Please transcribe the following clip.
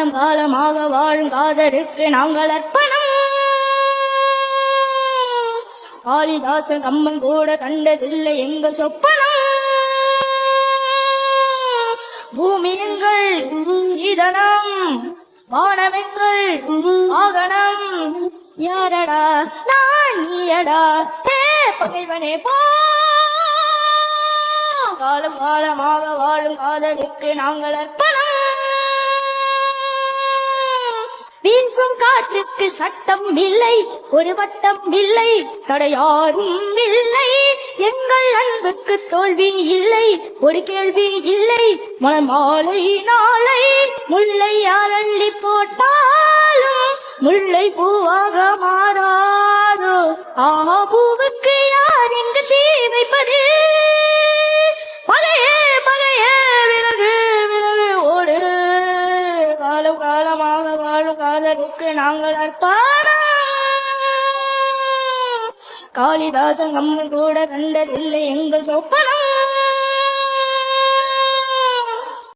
காலம் காலமாக வாழும் காதலுக்கு நாங்கள் அர்ப்பணம். காளிதாசன் கம்மன் கூட கண்டதில்லை எங்க சொப்பனம். பூமி எங்கள் சீதனம், வானமெங்கள் ஆகனம். யாரடா நான் நீயடா பகைவனே போ. காலம் காலமாக வாழும் காதலுக்கு நாங்கள் அர்ப்பணம். வீசும் காற்றுக்கு சட்டம் இல்லை, ஒரு வட்டம் இல்லை, தடையாரும் இல்லை. எங்கள் அன்புக்கு தோல்வி இல்லை, ஒரு கேள்வி இல்லை. மலமாலை நாளை முல்லை யார் அள்ளி போட்டாலும் முல்லை பூவாக மாறாதோ. ஆஹா பூவுக்கு யார் இங்கு தீ வைப்பது? பகையே பகையே விலகு விலகு ஓடு. காலம் காலமாக வாழும் காதலுக்கு நாங்கள் அர்ப்பணம். காளிதாசன் கம்மன் கூட கண்டதில்லை எங்கள் சொப்பனம்.